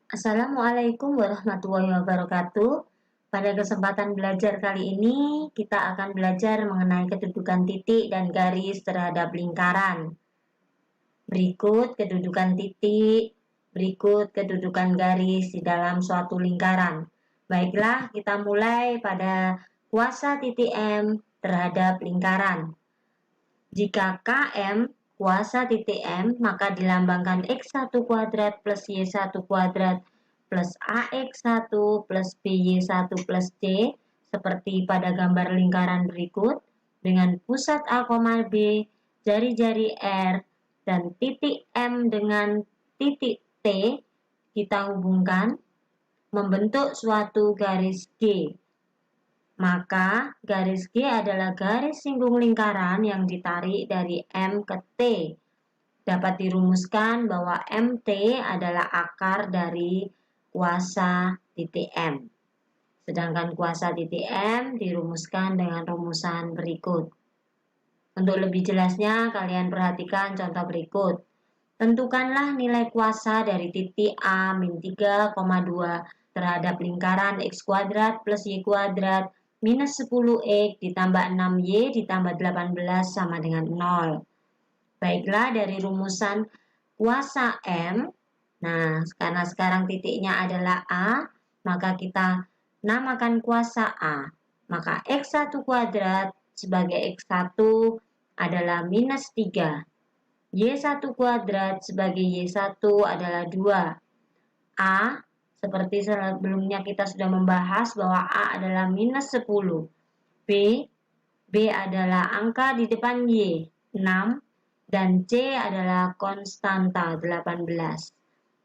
Assalamualaikum warahmatullahi wabarakatuh. Pada kesempatan belajar kali ini, kita akan belajar mengenai kedudukan titik dan garis terhadap lingkaran. Berikut kedudukan titik, berikut kedudukan garis di dalam suatu lingkaran. Baiklah, kita mulai pada kuasa titik M terhadap lingkaran. Jika Km kuasa titik M, maka dilambangkan X1 kuadrat plus Y1 kuadrat plus AX1 plus BY1 plus C, seperti pada gambar lingkaran berikut, dengan pusat A, B, jari-jari R, dan titik M dengan titik T kita hubungkan membentuk suatu garis G. Maka garis G adalah garis singgung lingkaran yang ditarik dari M ke T. Dapat dirumuskan bahwa MT adalah akar dari kuasa titik M. Sedangkan kuasa titik M dirumuskan dengan rumusan berikut. Untuk lebih jelasnya, kalian perhatikan contoh berikut. Tentukanlah nilai kuasa dari titik A min 3,2 terhadap lingkaran X kuadrat plus Y kuadrat minus 10X ditambah 6Y ditambah 18 sama dengan 0. Baiklah, dari rumusan kuasa M, nah karena sekarang titiknya adalah A, maka kita namakan kuasa A. Maka X1 kuadrat sebagai X1 adalah minus 3. Y1 kuadrat sebagai Y1 adalah 2. A, seperti sebelumnya kita sudah membahas bahwa A adalah minus 10. B adalah angka di depan Y, 6. Dan C adalah konstanta, 18.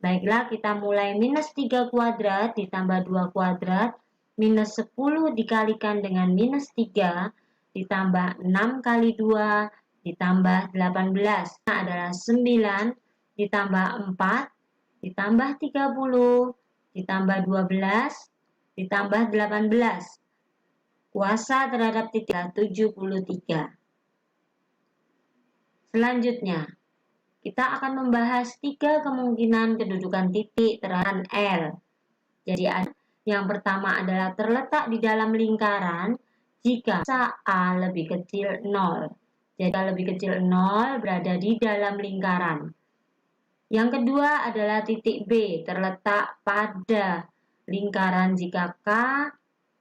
Baiklah, kita mulai minus 3 kuadrat ditambah 2 kuadrat, minus 10 dikalikan dengan minus 3, ditambah 6 kali 2, ditambah 18. Adalah 9, ditambah 4, ditambah 30, ditambah 12, ditambah 18. Kuasa terhadap titik 73. Selanjutnya, kita akan membahas 3 kemungkinan kedudukan titik terhadap L. Jadi yang pertama adalah terletak di dalam lingkaran jika kuasa A lebih kecil 0. Jadi lebih kecil 0 berada di dalam lingkaran. Yang kedua adalah titik B terletak pada lingkaran jika K,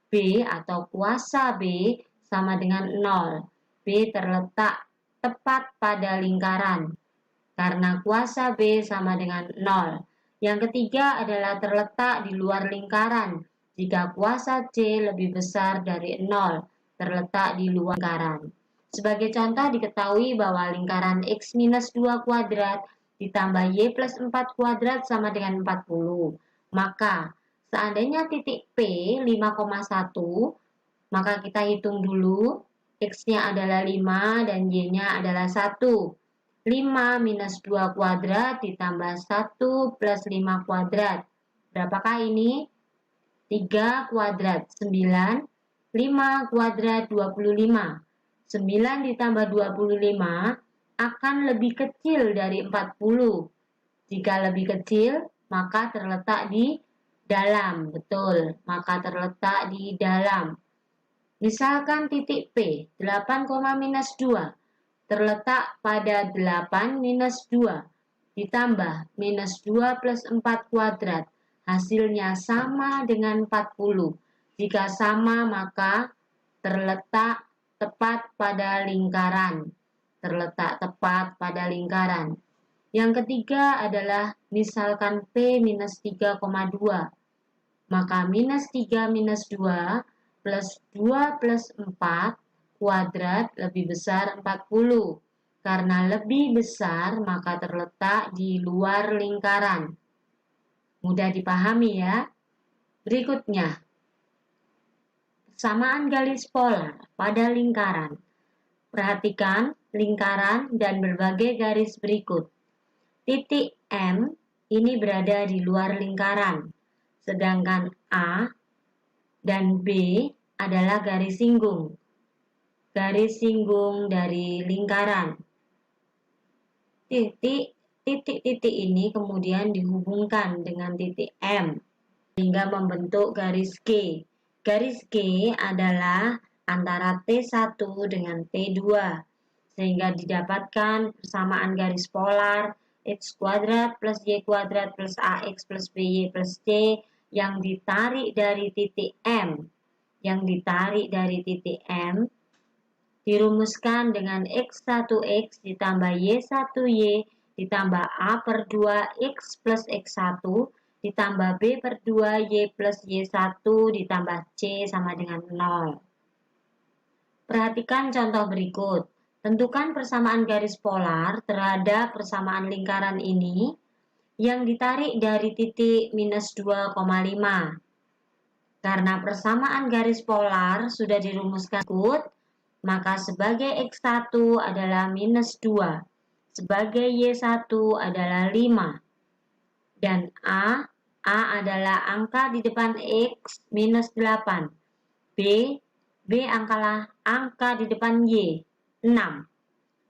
B atau kuasa B sama dengan 0. B terletak tepat pada lingkaran karena kuasa B sama dengan 0. Yang ketiga adalah terletak di luar lingkaran jika kuasa C lebih besar dari 0, terletak di luar lingkaran. Sebagai contoh, diketahui bahwa lingkaran X minus 2 kuadrat ditambah Y plus 4 kuadrat sama dengan 40. Maka seandainya titik P 5,1, maka kita hitung dulu. X-nya adalah 5 dan Y-nya adalah 1. 5 minus 2 kuadrat ditambah 1 plus 5 kuadrat. Berapakah ini? 3 kuadrat. 9. 5 kuadrat 25. 9 ditambah 25 akan lebih kecil dari 40. Jika lebih kecil, maka terletak di dalam. Betul, maka terletak di dalam. Misalkan titik P 8, minus 2 terletak pada 8 minus 2 ditambah minus 2 plus 4 kuadrat. Hasilnya sama dengan 40. Jika sama, maka terletak tepat pada lingkaran. Terletak tepat pada lingkaran. Yang ketiga adalah misalkan P minus 3,2. Maka minus 3 minus 2 plus 2 plus 4 kuadrat lebih besar 40. Karena lebih besar, maka terletak di luar lingkaran. Mudah dipahami ya. Berikutnya, persamaan garis polar pada lingkaran. Perhatikan lingkaran dan berbagai garis berikut. Titik M ini berada di luar lingkaran, sedangkan A dan B adalah garis singgung. Garis singgung dari lingkaran. Titik titik-titik ini kemudian dihubungkan dengan titik M sehingga membentuk garis G. Garis G adalah antara T1 dengan T2 sehingga didapatkan persamaan garis polar X kuadrat plus Y kuadrat plus AX plus BY plus C yang ditarik dari titik M. Yang ditarik dari titik M dirumuskan dengan X1X ditambah Y1Y ditambah A per 2 X plus X1 ditambah B per 2 Y plus Y1 ditambah C sama dengan 0. Perhatikan contoh berikut. Tentukan persamaan garis polar terhadap persamaan lingkaran ini yang ditarik dari titik minus 2,5. Karena persamaan garis polar sudah dirumuskan berikut, maka sebagai X1 adalah minus 2, sebagai Y1 adalah 5, dan A adalah angka di depan X minus 8, B angka di depan Y 6,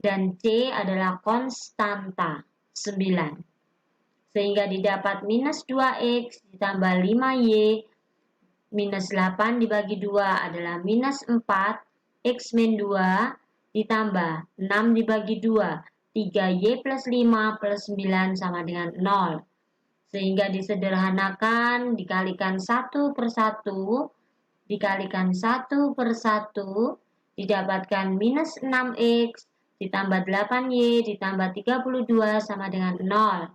dan C adalah konstanta 9. Sehingga didapat minus 2X ditambah 5Y minus 8 dibagi 2 adalah minus 4, X min 2 ditambah 6 dibagi 2, 3Y plus 5 plus 9 sama dengan 0. Sehingga disederhanakan, dikalikan 1 per 1, dikalikan 1 per 1, didapatkan minus 6X ditambah 8Y ditambah 32 sama dengan 0.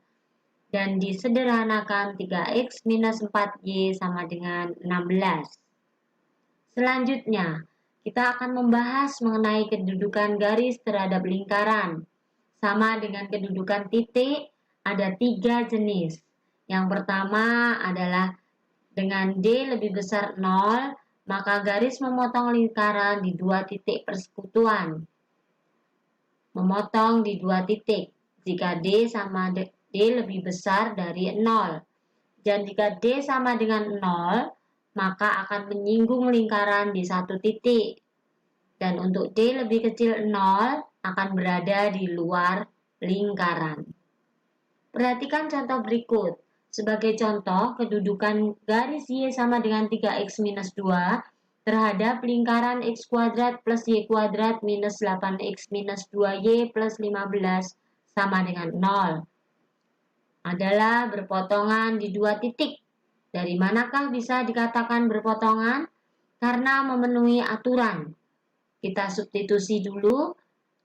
Dan disederhanakan 3X minus 4Y sama dengan 16. Selanjutnya, kita akan membahas mengenai kedudukan garis terhadap lingkaran. Sama dengan kedudukan titik, ada 3 jenis. Yang pertama adalah dengan D lebih besar 0, maka garis memotong lingkaran di 2 titik persekutuan. Memotong di 2 titik. Jika D sama D lebih besar dari 0. Dan jika D sama dengan 0, maka akan menyinggung lingkaran di 1 titik. Dan untuk D lebih kecil 0, akan berada di luar lingkaran. Perhatikan contoh berikut. Sebagai contoh, kedudukan garis Y sama dengan 3X minus 2 terhadap lingkaran X kuadrat plus Y kuadrat minus 8X minus 2Y plus 15 sama dengan 0. Adalah berpotongan di 2 titik. Dari manakah bisa dikatakan berpotongan? Karena memenuhi aturan. Kita substitusi dulu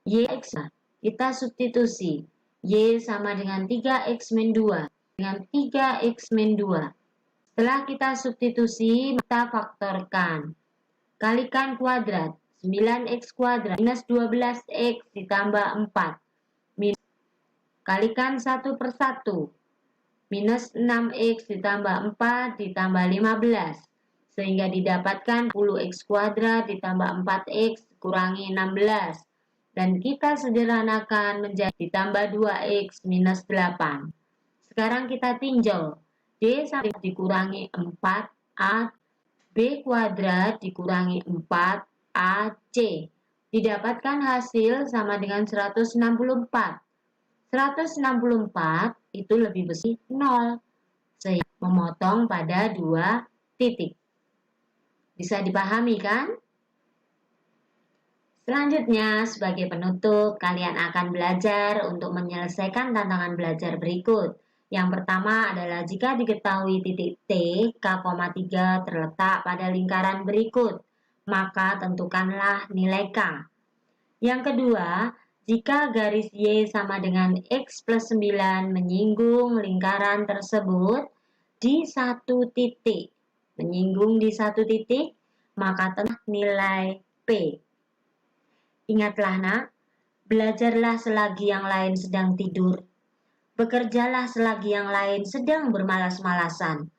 Y-X. Kita substitusi Y sama dengan 3X min 2 dengan 3X min 2. Setelah kita substitusi, kita faktorkan. Kalikan kuadrat. 9X kuadrat minus 12X ditambah 4. Kalikan 1 per 1. Minus 6X ditambah 4 ditambah 15. Sehingga didapatkan 10X kuadrat ditambah 4X kurangi 16. Dan kita sederhanakan menjadi ditambah 2X minus 8. Sekarang kita tinjau. D sama dikurangi 4A. B kuadrat dikurangi 4AC. Didapatkan hasil sama dengan 164. 164 itu lebih besar 0. Sehingga memotong pada 2 titik. Bisa dipahami kan? Selanjutnya, sebagai penutup, kalian akan belajar untuk menyelesaikan tantangan belajar berikut. Yang pertama adalah jika diketahui titik T, K,3 terletak pada lingkaran berikut, maka tentukanlah nilai K. Yang kedua, jika garis Y sama dengan X plus 9 menyinggung lingkaran tersebut di 1 titik, maka tentukan nilai P. Ingatlah nak, belajarlah selagi yang lain sedang tidur, bekerjalah selagi yang lain sedang bermalas-malasan,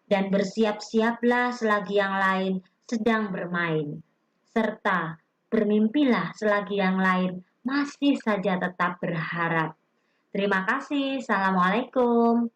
dan bersiap-siaplah selagi yang lain sedang bermain, serta bermimpilah selagi yang lain masih saja tetap berharap. Terima kasih. Assalamualaikum.